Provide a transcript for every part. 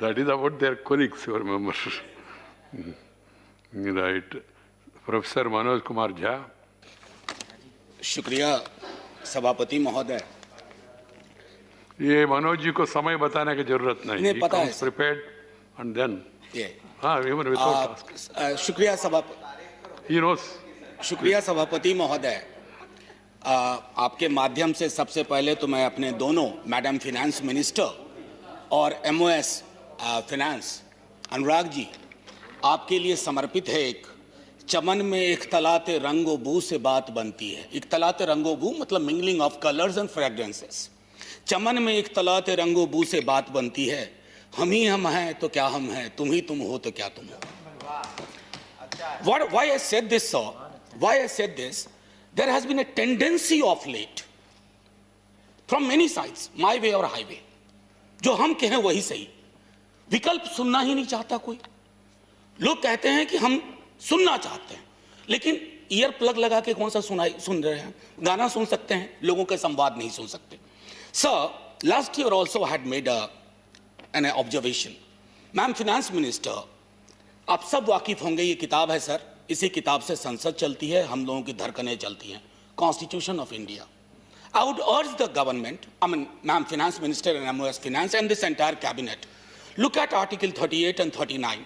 That is about their colleagues, you remember. Right. Professor Manoj Kumar Jha. शुक्रिया सभापति महोदय। ये मनोज जी को समय बताने की जरूरत नहीं। नहीं, पता है। Prepared and then. हाँ, even without task. शुक्रिया सभापति। He knows. शुक्रिया सभापति महोदय। आपके माध्यम से सबसे पहले तो मैं अपने दोनों मैडम फिनेंस मिनिस्टर और MOS फिनेंस अनुराग जी, आपके लिए समर्पित है एक चमन में एक तलाते रंगो बू से बात बनती है। एक तलाते रंगो बू मतलब mingling of colours and fragrances. चमन में एक तलाते रंगो बू से बात बनती है। हम ही हम हैं तो क्या हम हैं, तुम ही तुम हो तो क्या तुम हो। Why I said this, sir? Why I said this? There has been a tendency of late from many sides, my way or highway, जो हम कहें वही सही। विकल्प सुनना ही नहीं चाहता कोई। लोग कहते हैं कि हम सुनना चाहते हैं, लेकिन ईयर प्लग लगा के कौन सा सुन रहे हैं। गाना सुन सकते हैं, लोगों के संवाद नहीं सुन सकते। Sir, last year also had made an observation. Ma'am finance minister, आप सब वाकिफ होंगे, ये किताब है सर, इसी किताब से संसद चलती है, हम लोगों की धड़कनें चलती हैं, constitution of India. I would urge the government, Ma'am Finance Minister and MOS Finance and this entire cabinet, look at Article 38 and 39.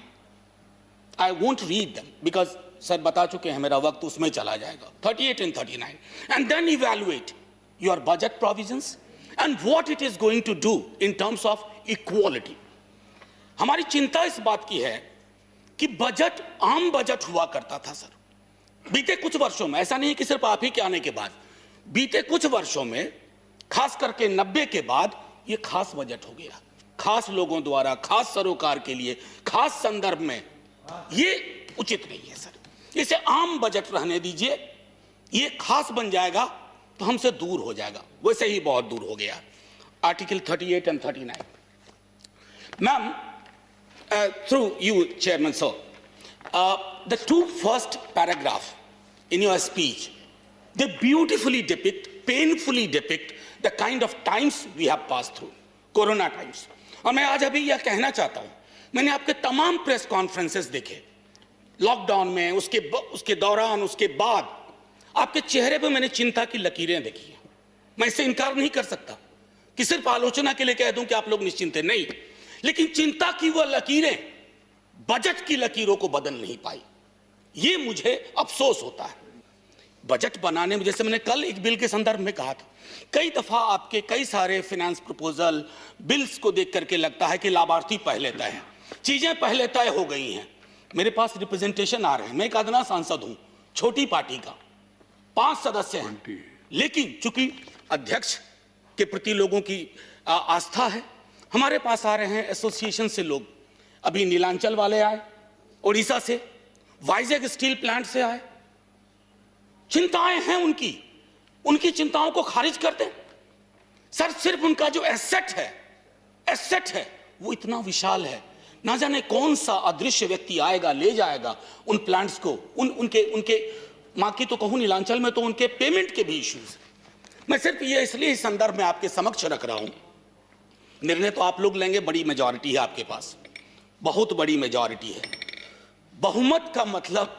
I won't read them because sir बता चुके हैं, मेरा वक्त उसमें चला जाएगा। 38 and 39, and then evaluate your budget provisions and what it is going to do in terms of equality. हमारी चिंता इस बात की है कि बजट आम बजट हुआ करता था सर बीते कुछ वर्षों में। ऐसा नहीं है कि सिर्फ आप ही के आने के बाद, बीते कुछ वर्षों में, खास करके 90 के बाद, ये खास बजट हो गया, खास लोगों द्वारा, खास सरोकार के लिए, खास संदर्भ में। ये उचित नहीं है सर, इसे आम बजट रहने दीजिए। ये खास बन जाएगा तो हमसे दूर हो जाएगा, वैसे ही बहुत दूर हो गया। Article 38 and 39। Ma'am, through you, Chairman sir, the two first paragraph in your speech, they beautifully depict, painfully depict the kind of times we have passed through, corona times. और मैं आज अभी यह कहना चाहता हूं, मैंने आपके तमाम प्रेस कॉन्फ्रेंसेस देखे लॉकडाउन में, उसके दौरान, उसके बाद। आपके चेहरे पे मैंने चिंता की लकीरें देखी हैं। मैं इससे इनकार नहीं कर सकता कि सिर्फ आलोचना के लिए कह दूं कि आप लोग निश्चिंत हैं, नहीं, लेकिन चिंता की वह लकीरें बजट की लकीरों को बदल नहीं पाई। ये मुझे अफसोस होता है। बजट बनाने में, जैसे मैंने कल एक बिल के संदर्भ में कहा था, कई दफा आपके कई सारे फाइनेंस प्रपोजल बिल्स को देख करके लगता है कि लाभार्थी पहले तय है, चीजें पहले तय हो गई हैं। मेरे पास रिप्रेजेंटेशन आ रहे हैं, मैं एक अदना सांसद हूं, छोटी पार्टी का, 5 सदस्य हैं, लेकिन चूंकि अध्यक्ष के प्रति लोगों की आस्था है, हमारे पास आ रहे हैं एसोसिएशन से लोग। अभी नीलांचल वाले आए, ओडिशा से, वाइजैग स्टील प्लांट से आए। चिंताएं हैं उनकी चिंताओं को खारिज कर दें सर। सिर्फ उनका जो एसेट है वो इतना विशाल है, ना जाने कौन सा अदृश्य व्यक्ति आएगा, ले जाएगा उन प्लांट्स को। उनके मां की तो कहूं, नीलांचल में तो उनके पेमेंट के भी इश्यूज। मैं सिर्फ ये इसलिए इस संदर्भ में आपके समक्ष रख रहा हूं। निर्णय तो आप लोग लेंगे, बड़ी मेजॉरिटी है आपके पास, बहुत बड़ी मेजॉरिटी है। बहुमत का मतलब,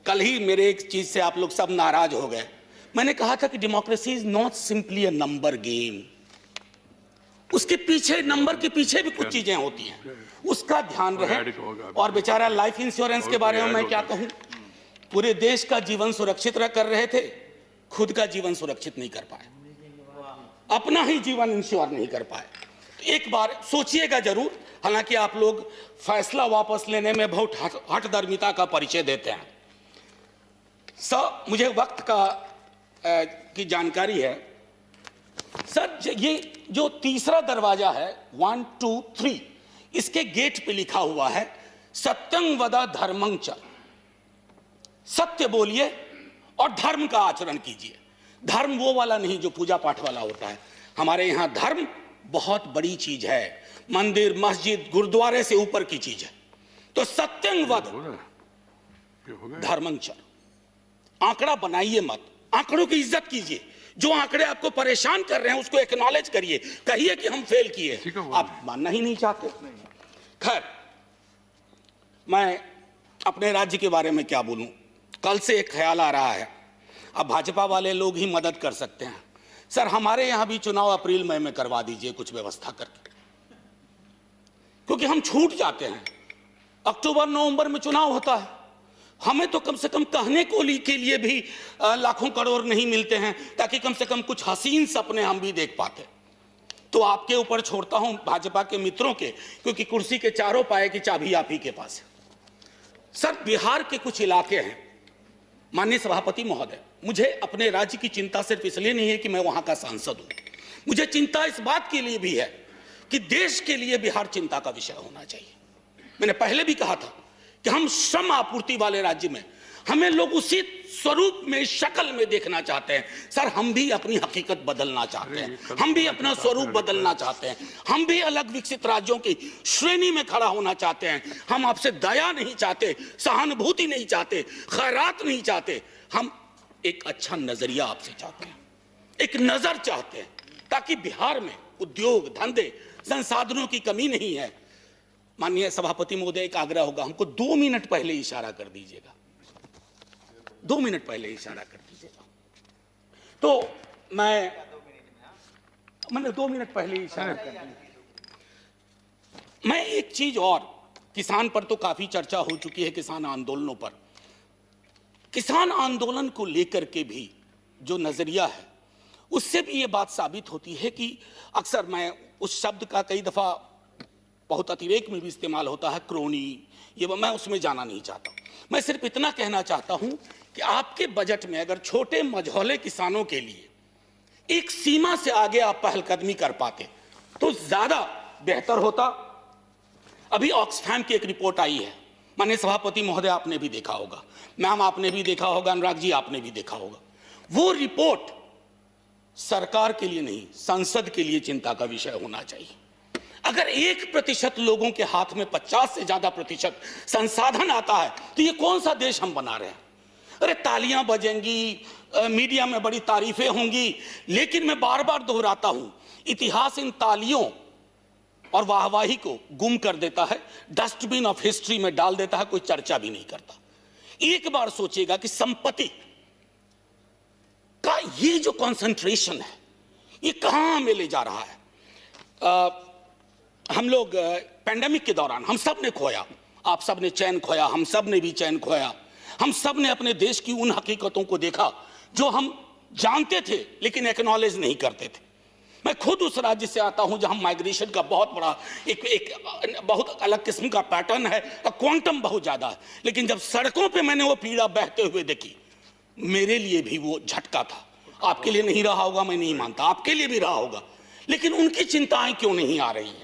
कल ही मेरे एक चीज से आप लोग सब नाराज हो गए। मैंने कहा था कि democracy is not simply a number game. उसके पीछे, नंबर के पीछे भी कुछ चीजें होती हैं, उसका ध्यान रहे। और बेचारा लाइफ इंश्योरेंस के बारे में मैं क्या कहूं, पूरे देश का जीवन सुरक्षित कर रहे थे, खुद का जीवन सुरक्षित नहीं कर पाए, अपना ही जीवन इंश्योर नहीं कर पाए। तो एक बार सोचिएगा जरूर। हालांकि आप लोग फैसला वापस लेने में बहुत हठधर्मिता का परिचय देते हैं सर। मुझे वक्त की जानकारी है सर। ये जो तीसरा दरवाजा है, 1 2 3, इसके गेट पे लिखा हुआ है सत्यं वद धर्मं च। सत्य बोलिए और धर्म का आचरण कीजिए। धर्म वो वाला नहीं जो पूजा पाठ वाला होता है। हमारे यहां धर्म बहुत बड़ी चीज है, मंदिर, मस्जिद, गुरुद्वारे से ऊपर की चीज है। तो सत्यं वद धर्मं च। आंकड़ा बनाइए मत, आंकड़ों की इज्जत कीजिए। जो आंकड़े आपको परेशान कर रहे हैं उसको एक्नॉलेज करिए, कहिए कि हम फेल किए। आप मानना ही नहीं चाहते। खैर, मैं अपने राज्य के बारे में क्या बोलूं। कल से एक ख्याल आ रहा है, अब भाजपा वाले लोग ही मदद कर सकते हैं। सर, हमारे यहां भी चुनाव अप्रैल मई में करवा दीजिए कुछ व्यवस्था करके, क्योंकि हम छूट जाते हैं। अक्टूबर नवंबर में चुनाव होता है, हमें तो कम से कम कहने को के लिए भी लाखों करोड़ नहीं मिलते हैं, ताकि कम से कम कुछ हसीन सपने हम भी देख पाते। तो आपके ऊपर छोड़ता हूं, भाजपा के मित्रों के, क्योंकि कुर्सी के चारों पाए की चाबी आप ही के पास है। सर, बिहार के कुछ इलाके हैं, माननीय सभापति महोदय, मुझे अपने राज्य की चिंता सिर्फ इसलिए नहीं है कि मैं वहां का सांसद हूं, मुझे चिंता इस बात के लिए भी है कि देश के लिए बिहार चिंता का विषय होना चाहिए। मैंने पहले भी कहा था कि हम श्रम आपूर्ति वाले राज्य में, हमें लोग उसी स्वरूप में, शक्ल में देखना चाहते हैं। सर, हम भी अपनी हकीकत बदलना चाहते हैं, हम भी अपना स्वरूप बदलना चाहते हैं, हम भी अलग विकसित राज्यों की श्रेणी में खड़ा होना चाहते हैं। हम आपसे दया नहीं चाहते, सहानुभूति नहीं चाहते, खैरात नहीं चाहते, हम एक अच्छा नजरिया आपसे चाहते हैं, एक नजर चाहते हैं, ताकि बिहार में उद्योग धंधे संसाधनों की कमी नहीं है। माननीय सभापति महोदय, एक आग्रह होगा, हमको 2 मिनट पहले इशारा कर दीजिएगा, 2 मिनट पहले इशारा कर दीजिएगा। तो मैंने 2 मिनट पहले इशारा कर दिया। मैं एक चीज और, किसान पर तो काफी चर्चा हो चुकी है, किसान आंदोलनों पर। किसान आंदोलन को लेकर के भी जो नजरिया है, उससे भी ये बात साबित होती है कि अक्सर, मैं उस शब्द का कई दफा बहुत अतिरेक में भी इस्तेमाल होता है, क्रोनी, ये मैं उसमें जाना नहीं चाहता। मैं सिर्फ इतना कहना चाहता हूं कि आपके बजट में अगर छोटे मझौले किसानों के लिए एक सीमा से आगे आप पहलकदमी कर पाते तो ज्यादा बेहतर होता। अभी ऑक्सफैम की एक रिपोर्ट आई है, माननीय सभापति महोदय आपने भी देखा होगा, मैम आपने भी देखा होगा, अनुराग जी आपने भी देखा होगा। वो रिपोर्ट सरकार के लिए नहीं, संसद के लिए चिंता का विषय होना चाहिए। अगर 1% लोगों के हाथ में 50 से ज्यादा प्रतिशत संसाधन आता है, तो ये कौन सा देश हम बना रहे हैं? अरे तालियां बजेंगी, मीडिया में बड़ी तारीफें होंगी, लेकिन मैं बार बार दोहराता हूं, इतिहास इन तालियों और वाहवाही को गुम कर देता है, डस्टबिन ऑफ हिस्ट्री में डाल देता है, कोई चर्चा भी नहीं करता। एक बार सोचिएगा कि संपत्ति का ये जो कंसंट्रेशन है, ये कहां हमें ले जा रहा है। हम लोग पैंडेमिक के दौरान हम सब ने खोया, आप सब ने चैन खोया, हम सब ने भी चैन खोया। हम सब ने अपने देश की उन हकीकतों को देखा जो हम जानते थे लेकिन एक्नॉलेज नहीं करते थे। मैं खुद उस राज्य से आता हूं जहां माइग्रेशन का बहुत बड़ा एक बहुत अलग किस्म का पैटर्न है और क्वांटम बहुत ज्यादा है, लेकिन जब सड़कों पे मैंने वो पीड़ा बहते हुए देखी, मेरे लिए भी वो झटका था। आपके लिए नहीं रहा होगा, मैं नहीं मानता, आपके लिए भी रहा होगा, लेकिन उनकी चिंताएं क्यों नहीं आ रही हैं?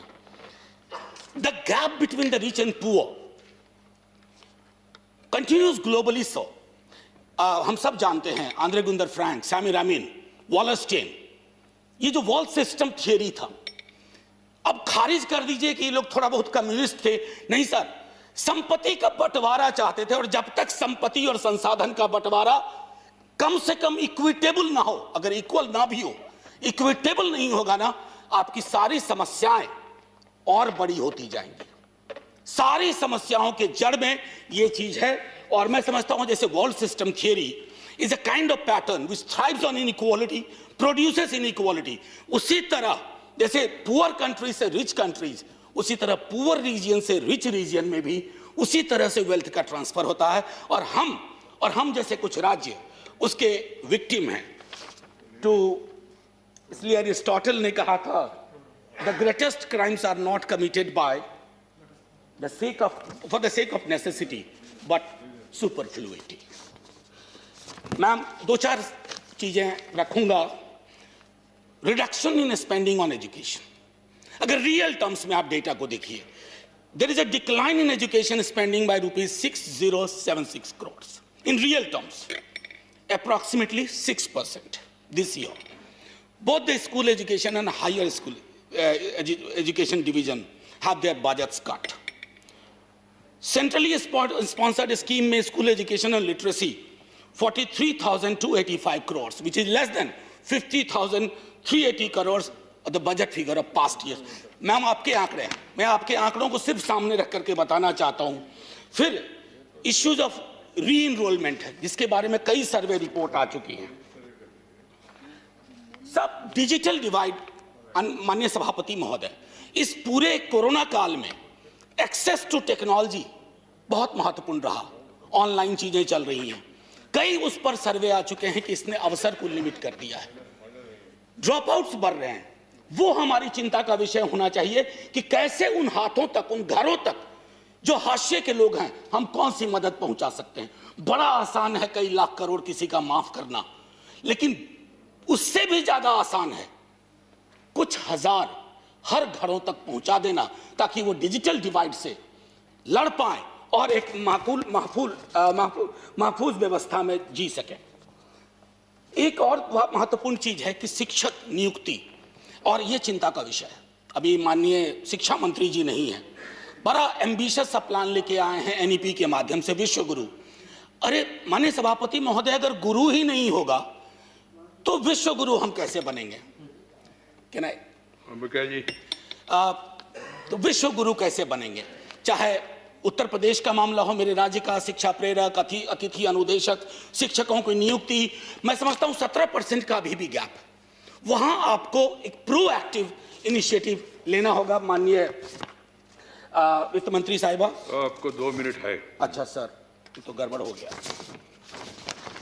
The gap between the rich and poor continues globally so. हम सब जानते हैं आंद्रे गुंदर फ्रैंक, सैमी रामिन, वॉलस्टेन, ये जो वॉल सिस्टम थियरी था, अब खारिज कर दीजिए कि ये लोग थोड़ा बहुत कम्युनिस्ट थे। नहीं सर, संपत्ति का बंटवारा चाहते थे, और जब तक संपत्ति और संसाधन का बंटवारा कम से कम इक्विटेबल ना हो, अगर इक्वल ना भी हो, इक्विटेबल नहीं होगा ना, आपकी सारी समस्याएं और बड़ी होती जाएंगी। सारी समस्याओं के जड़ में ये चीज है। और मैं समझता हूं जैसे world system theory is a kind of pattern which thrives on inequality, produces inequality, उसी तरह जैसे पुअर कंट्रीज से रिच कंट्रीज, उसी तरह पुअर रीजन से रिच रीजन में भी उसी तरह से वेल्थ का ट्रांसफर होता है। और हम जैसे कुछ राज्य उसके विक्टिम हैं। तो इसलिए अरिस्टोटल ने कहा था, the greatest crimes are not committed for the sake of necessity, but superfluity. Ma'am 2-4 चीजें रखूंगा। Reduction in spending on education, अगर रियल टर्म्स में आप डेटा को देखिए, there is a decline in education spending by ₹6076 crores in real terms, approximately 6% this year. Both the school education and higher school education division have their budgets cut. Centrally sponsored scheme में school education and literacy 43,285 crores, which is less than 50,380 crores the budget figure of past year. Ma'am आपके आंकड़े हैं, मैं आपके आंकड़ों को सिर्फ सामने रख करके बताना चाहता हूं। फिर इश्यूज ऑफ री इनरोलमेंट है, जिसके बारे में कई सर्वे रिपोर्ट आ चुकी हैं। सब डिजिटल डिवाइड, माननीय सभापति महोदय, इस पूरे कोरोना काल में एक्सेस टू टेक्नोलॉजी बहुत महत्वपूर्ण रहा। ऑनलाइन चीजें चल रही हैं, कई उस पर सर्वे आ चुके हैं कि इसने अवसर को लिमिट कर दिया है। ड्रॉप आउट्स बढ़ रहे हैं, वो हमारी चिंता का विषय होना चाहिए कि कैसे उन हाथों तक, उन घरों तक जो हाशिए के लोग हैं, हम कौन सी मदद पहुंचा सकते हैं। बड़ा आसान है कई लाख करोड़ किसी का माफ करना, लेकिन उससे भी ज्यादा आसान है कुछ हजार हर घरों तक पहुंचा देना, ताकि वो डिजिटल डिवाइड से लड़ पाए और एक महफूज व्यवस्था में जी सके। एक और महत्वपूर्ण चीज है कि शिक्षक नियुक्ति, और ये चिंता का विषय है। अभी माननीय शिक्षा मंत्री जी नहीं है, बड़ा एम्बिशियस प्लान लेके आए हैं एनईपी के माध्यम से, विश्व गुरु। अरे माननीय सभापति महोदय, अगर गुरु ही नहीं होगा तो विश्व गुरु हम कैसे बनेंगे? क्या नहीं जी? तो विश्व गुरु कैसे बनेंगे? चाहे उत्तर प्रदेश का मामला हो, मेरे राज्य का शिक्षा प्रेरक, अतिथि अनुदेशक, शिक्षकों की नियुक्ति, मैं समझता हूं 17% का अभी भी गैप। वहां आपको एक प्रोएक्टिव इनिशिएटिव लेना होगा। माननीय वित्त मंत्री साहिबा, आपको 2 मिनट है। अच्छा सर, तो गड़बड़ हो गया,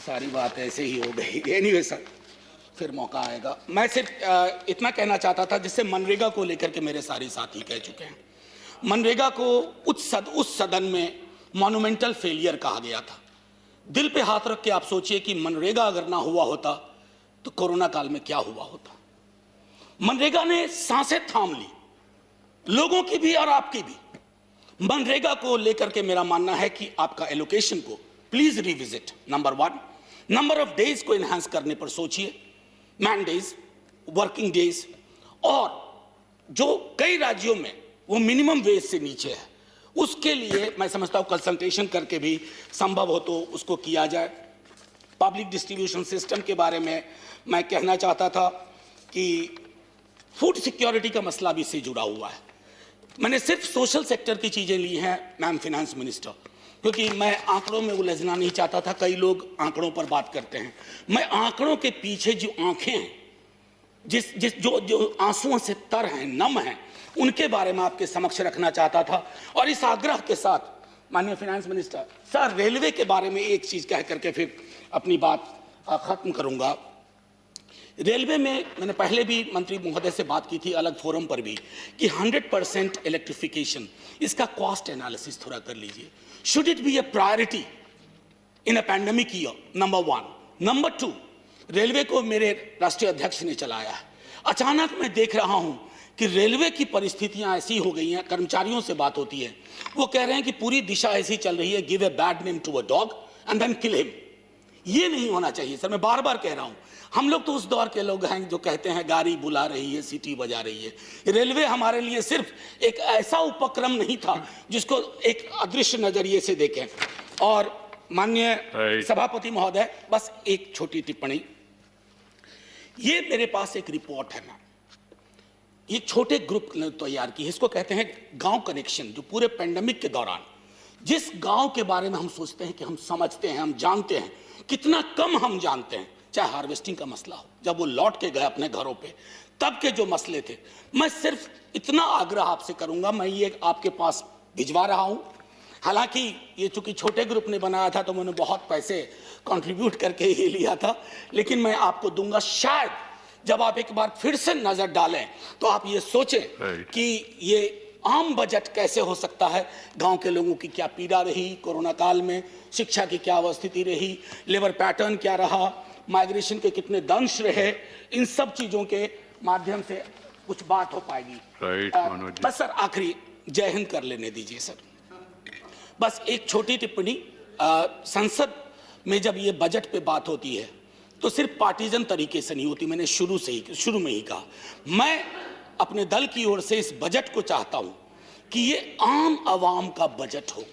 सारी बात ऐसे ही हो गई। एनीवे सर, फिर मौका आएगा। मैं सिर्फ इतना कहना चाहता था, जिससे मनरेगा को लेकर के मेरे सारे साथी कह चुके हैं। मनरेगा को उस सदन में मॉन्यूमेंटल फेलियर कहा गया था। दिल पे हाथ रख के आप सोचिए कि मनरेगा अगर ना हुआ होता तो कोरोना काल में क्या हुआ होता। मनरेगा ने सांसें थाम ली, लोगों की भी और आपकी भी। मनरेगा को लेकर के मेरा मानना है कि आपका एलोकेशन को please revisit. Number 1, number of days को एनहांस करने पर सोचिए, मैन डेज, वर्किंग डेज, और जो कई राज्यों में वो मिनिमम वेज से नीचे है, उसके लिए मैं समझता हूं कंसल्टेशन करके भी संभव हो तो उसको किया जाए। पब्लिक डिस्ट्रीब्यूशन सिस्टम के बारे में मैं कहना चाहता था कि फूड सिक्योरिटी का मसला भी इससे जुड़ा हुआ है। मैंने सिर्फ सोशल सेक्टर की चीजें ली हैं मैम फिनेंस मिनिस्टर, क्योंकि मैं आंकड़ों में उलझना नहीं चाहता था। कई लोग आंकड़ों पर बात करते हैं, मैं आंकड़ों के पीछे जो आंखें हैं, जो आंसुओं से तर हैं, नम हैं, उनके बारे में आपके समक्ष रखना चाहता था। और इस आग्रह के साथ माननीय फाइनेंस मिनिस्टर सर, रेलवे के बारे में एक चीज कह करके फिर अपनी बात खत्म करूंगा। रेलवे में मैंने पहले भी मंत्री महोदय से बात की थी, अलग फोरम पर भी, कि 100% इलेक्ट्रिफिकेशन, इसका कॉस्ट एनालिसिस थोड़ा कर लीजिए। Should it be A priority in a pandemic year? Number 1। Number 2, railway को मेरे राष्ट्रीय अध्यक्ष ने चलाया है। अचानक मैं देख रहा हूं कि रेलवे की परिस्थितियां ऐसी हो गई हैं, कर्मचारियों से बात होती है, वो कह रहे हैं कि पूरी दिशा ऐसी चल रही है, give a bad name to a dog and then kill him. ये नहीं होना चाहिए सर, मैं बार बार कह रहा हूं। हम लोग तो उस दौर के लोग हैं जो कहते हैं गाड़ी बुला रही है, सीटी बजा रही है। रेलवे हमारे लिए सिर्फ एक ऐसा उपक्रम नहीं था जिसको एक अदृश्य नजरिए से देखें। और माननीय सभापति महोदय, बस एक छोटी टिप्पणी, ये मेरे पास एक रिपोर्ट है, ये छोटे ग्रुप ने तैयार की है, इसको कहते हैं गांव कनेक्शन, जो पूरे पेंडेमिक के दौरान जिस गांव के बारे में हम सोचते हैं कि हम समझते हैं, हम जानते हैं, कितना कम हम जानते हैं। चाहे हार्वेस्टिंग का मसला हो, जब वो लौट के गए अपने घरों पे, तब के जो मसले थे। मैं सिर्फ इतना आग्रह आपसे करूंगा, मैं ये आपके पास भिजवा रहा हूं। हालांकि ये चूंकि छोटे ग्रुप ने बनाया था तो मैंने बहुत पैसे कंट्रीब्यूट करके ये लिया था, लेकिन मैं आपको दूंगा। शायद जब आप एक बार फिर से नजर डालें तो आप ये सोचें कि ये आम बजट कैसे हो सकता है, गांव के लोगों की क्या पीड़ा रही कोरोना काल में, शिक्षा की क्या स्थिति रही, लेबर पैटर्न क्या रहा, माइग्रेशन के कितने दंश रहे, इन सब चीजों के माध्यम से कुछ बात हो पाएगी। बस सर, आखिरी जय हिंद कर लेने दीजिए सर। बस एक छोटी टिप्पणी, संसद में जब ये बजट पे बात होती है तो सिर्फ पार्टीजन तरीके से नहीं होती। मैंने शुरू में ही कहा, मैं अपने दल की ओर से इस बजट को चाहता हूं कि ये आम आवाम का बजट हो।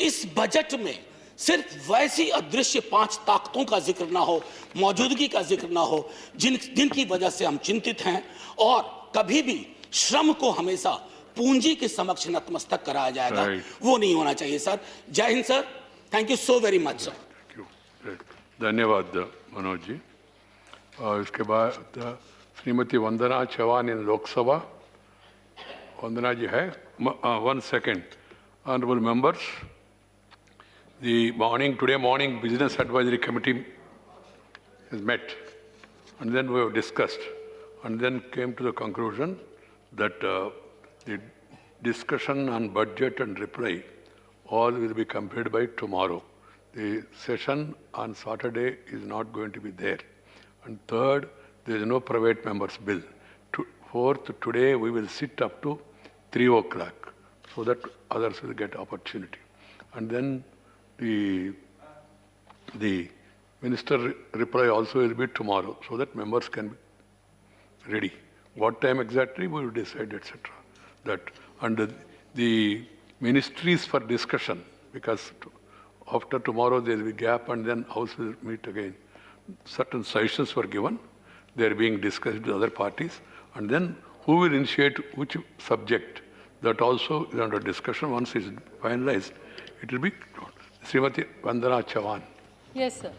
इस बजट में सिर्फ वैसी अदृश्य 5 ताकतों का जिक्र ना हो, मौजूदगी का जिक्र ना हो, जिनकी वजह से हम चिंतित हैं, और कभी भी श्रम को हमेशा पूंजी के समक्ष नतमस्तक कराया जाएगा, Right. वो नहीं होना चाहिए सर। जय Hind sir, thank you so very much sir. Thank you. Right. धन्यवाद मनोज जी। और इसके बाद श्रीमती वंदना चौहान इन लोकसभा। वंदना जी है। 1 second. Honorable members, today morning Business Advisory Committee has met, and then we have discussed, and then came to the conclusion that the discussion on budget and reply all will be completed by tomorrow. The session on Saturday is not going to be there. And third, there is no private members bill. Fourth, today we will sit up to 3 o'clock so that others will get opportunity. And then the minister reply also will be tomorrow so that members can be ready. What time exactly we will decide, etc. That under the ministries for discussion, because after tomorrow there will be gap and then House will meet again. Certain suggestions were given, they are being discussed with other parties, and then who will initiate which subject, that also is under discussion. Once it is finalized, it will be Srimati Vandana Chauhan. Yes, sir.